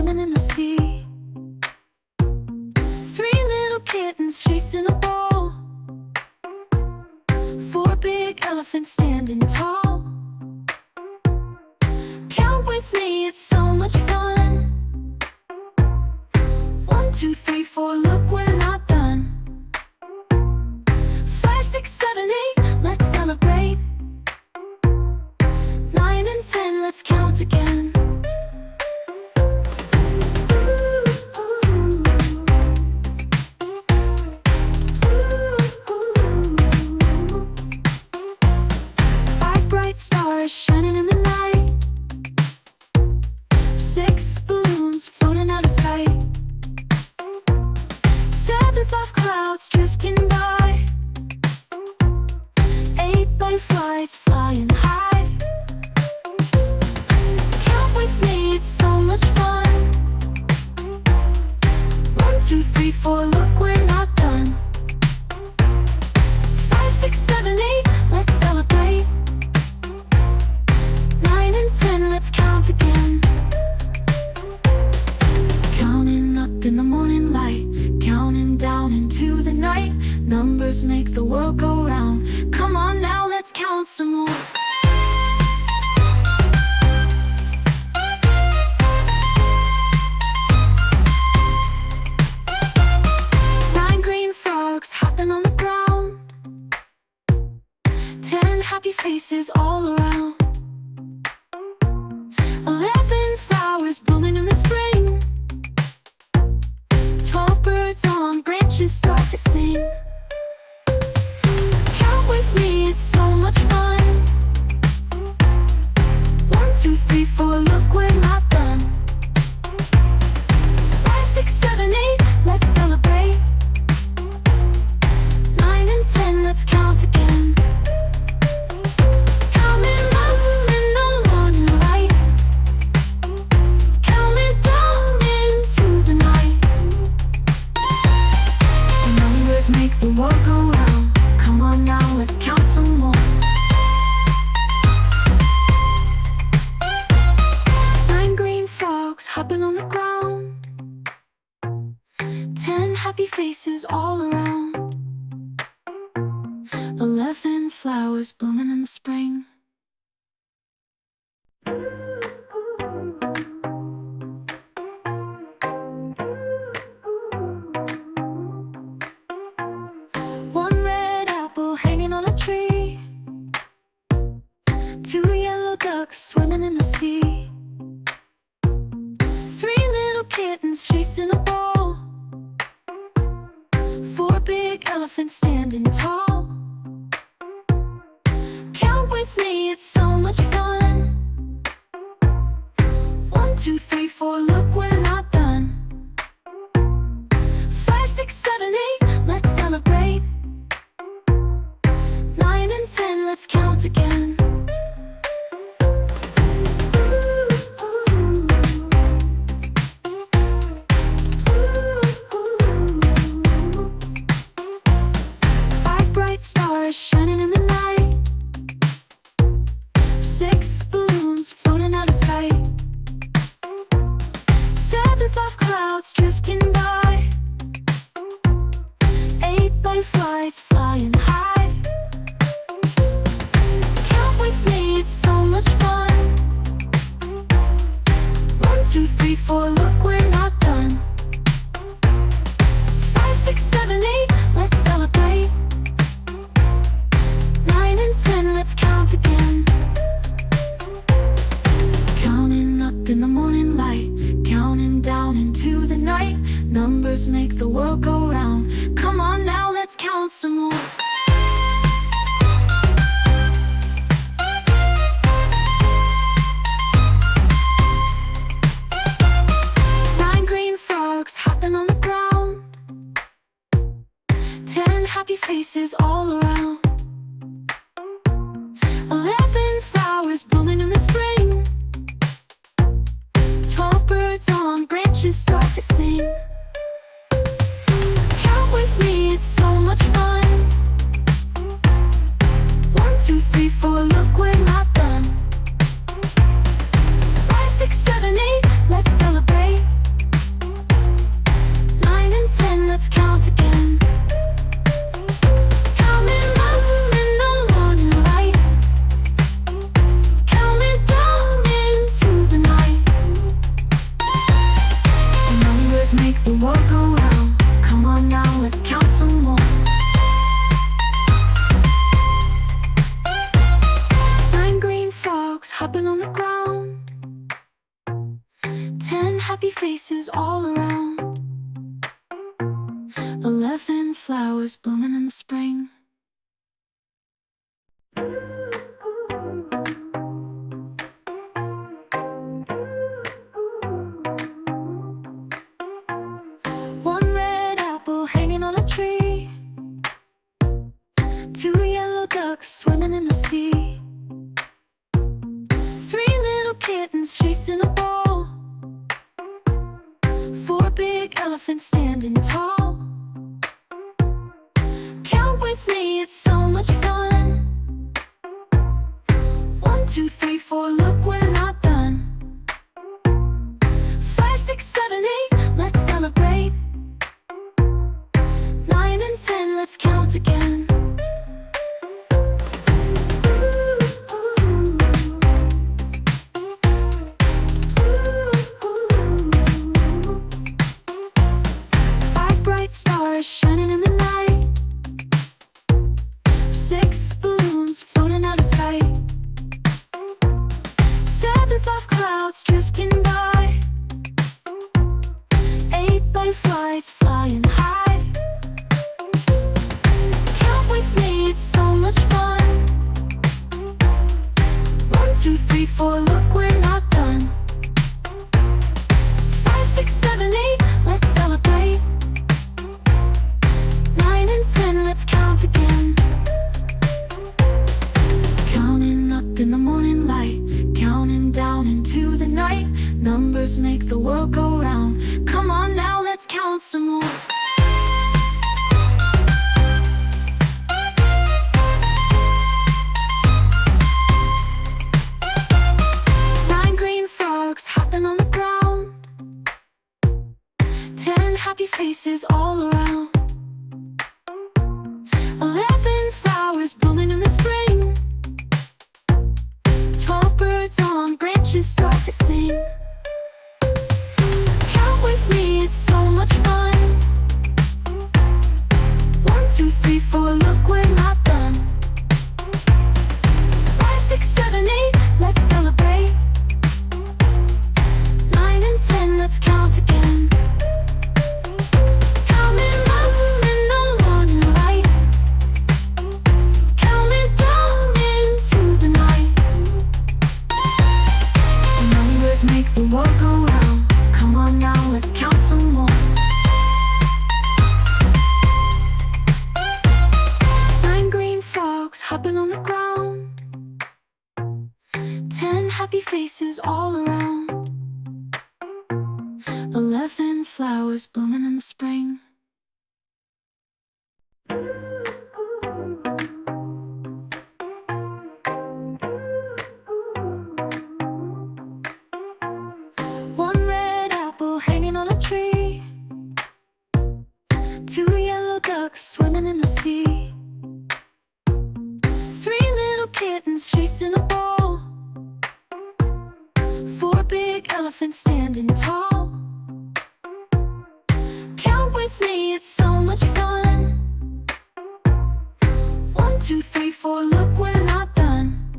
swimming in the sea. Three little kittens chasing a ball. Four big elephants standing tall. Count with me, it's so much fun. 1, 2, 3, 4, look, we're not done. 5, 6, 7, 8, let's celebrate. 9 and 10, let's count again. 5 bright stars shining in the night. 6 balloons floating out of sight. 7 soft clouds drifting by. 8 butterflies flying high. Count with me, it's so much fun. 1, 2, 3, 4, look, we're not done. 5, 6, 7, 8, let's celebrate. 9 and 10, let's count again. Counting up in the morning light, counting down into the night. Numbers make the world go round. Come on now, let's count some more. 9 green frogs hopping on the ground. 10 happy faces all around. 11 flowers blooming in the spring. 12 birds on branches start to sing. Count with me, it's so much fun. 1, 2, 3, 4, look, we're not done. 5, 6, 7, 8, let's celebrate. 9 and 10, let's count again. Counting up in the morning light, counting down into the night. The numbers make the world go round. Come on now, let's count some more. 9 green frogs hopping on the ground. 10 happy faces all around. 11 flowers blooming in the spring. One red apple hanging on a tree. 2 yellow ducks swimming in the sea. 3 little kittens chasing a ball. 4 big elephants standing tall. Count with me, it's so much fun. 1, 2, 3, 4, look, we're not done. 5, 6, 7, 8, let's celebrate. 9 and 10, let's count again. 5 bright stars shining in the night. 6 balloons floating out of sight. 7 soft clouds drifting by. 8 butterflies flying high. Count with me, it's so much fun. 1, 2, 3, 4, look, we're not done. 5, 6, 7, 8, let's celebrate. 9 and 10, let's count again. Counting up in the morning light, counting down into the night. Numbers make the world go round. Come on now, let's count some more. 9 green frogs hopping on the ground. 10 happy faces all around. 11 flowers blooming in the spring. 12 birds on branches start to sing. Count with me, it's so much fun. 1, 2, 3, 4, look, we're not done. 5, 6, 7, 8, let's celebrate. Numbers make the world go round. Come on now, let's count some more. 9 green frogs hopping on the ground. 10 happy faces all around. 11 flowers blooming in the spring. One red apple hanging on a tree. 2 yellow ducks swimming in the sea. 3 little kittens chasing a ball. 4 big elephants standing tall. Count with me, it's so much fun. 1, 2, 3, 4, look, we're not done. 5, 6, 7, 8, let's celebrate. 9 and 10, let's count again. 5 bright stars shining in the night. 6 balloons floating out of sight. 7 soft clouds drifting by. 8 butterflies flying high. Count with me, it's so much fun. 1, 2, 3, 4, look, we're not done. 5, 6, 7, 8, let's celebrate. 9 and 10, let's count again. Counting up in the morning light, counting down into the night. Numbers make the world go round. Come on now, let's count some more. 9 green frogs hopping on the ground. 10 happy faces all around. 11 flowers blooming in the spring. 12 birds on branches start to sing. Count with me, it's so much fun. 1, 2, 3, 4, look, we're not done. 5, 6, 7, 8, let's celebrate. 9 and 10, let's count again. Counting up in the morning light, counting down into the night. Numbers make the world go round. Come on now, let's count some more. 9 green frogs hopping on the ground. 10 happy faces all around. 11 flowers blooming in the spring. One red apple hanging on a tree. 2 yellow ducks swimming in the sea. 3 little kittens chasing a ball. 4 big elephants standing tall. Count with me, it's so much fun. 1, 2, 3, 4, look, we're not done.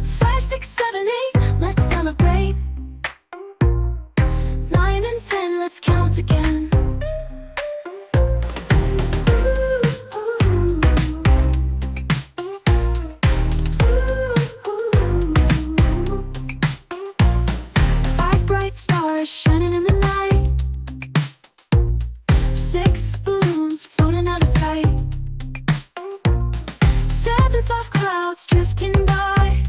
5, 6, 7, 8, let's celebrate. 9 and 10, let's count again. 5 bright stars shining in the night. 6 balloons floating out of sight. 7 soft clouds drifting by.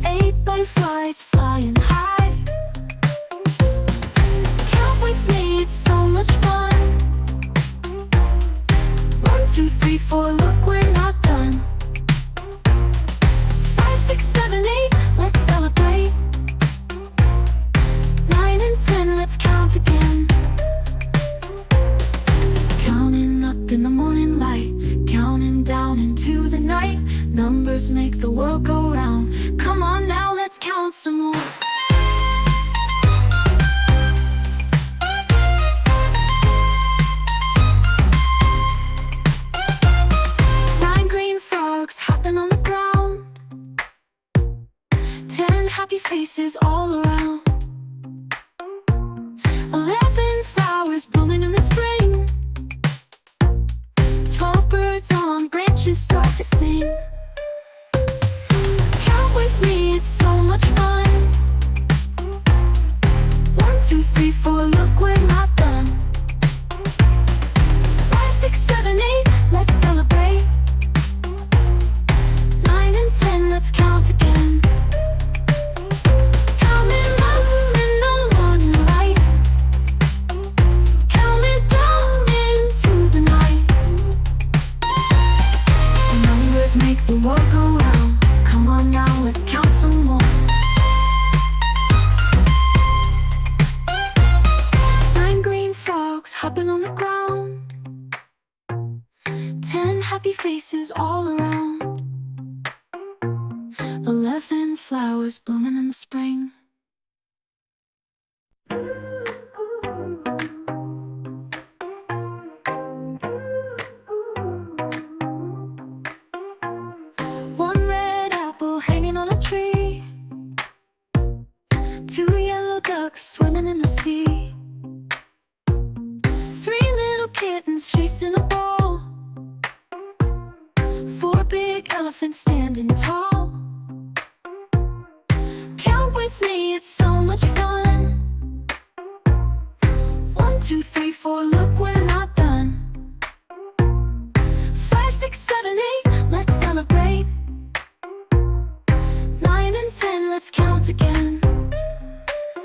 8 butterflies flying high. Count with me, it's so much fun. 1, 2, 3, 4, look, we're not done. 5, 6, 7, 8, let's celebrate. 9 and 10, let's count again. Counting up in the morning light, counting down into the night. Numbers make the world go round. Come on now, let's count some more. faces all around. 11 flowers blooming in the spring. One red apple hanging on a tree. 2 yellow ducks swimming in the sea. 3 little kittens chasing a ball. 4 big elephants standing tall. Count with me, it's so much fun. 1, 2, 3, 4, look, we're not done. 5, 6, 7, 8, let's celebrate. 9 and 10, let's count again.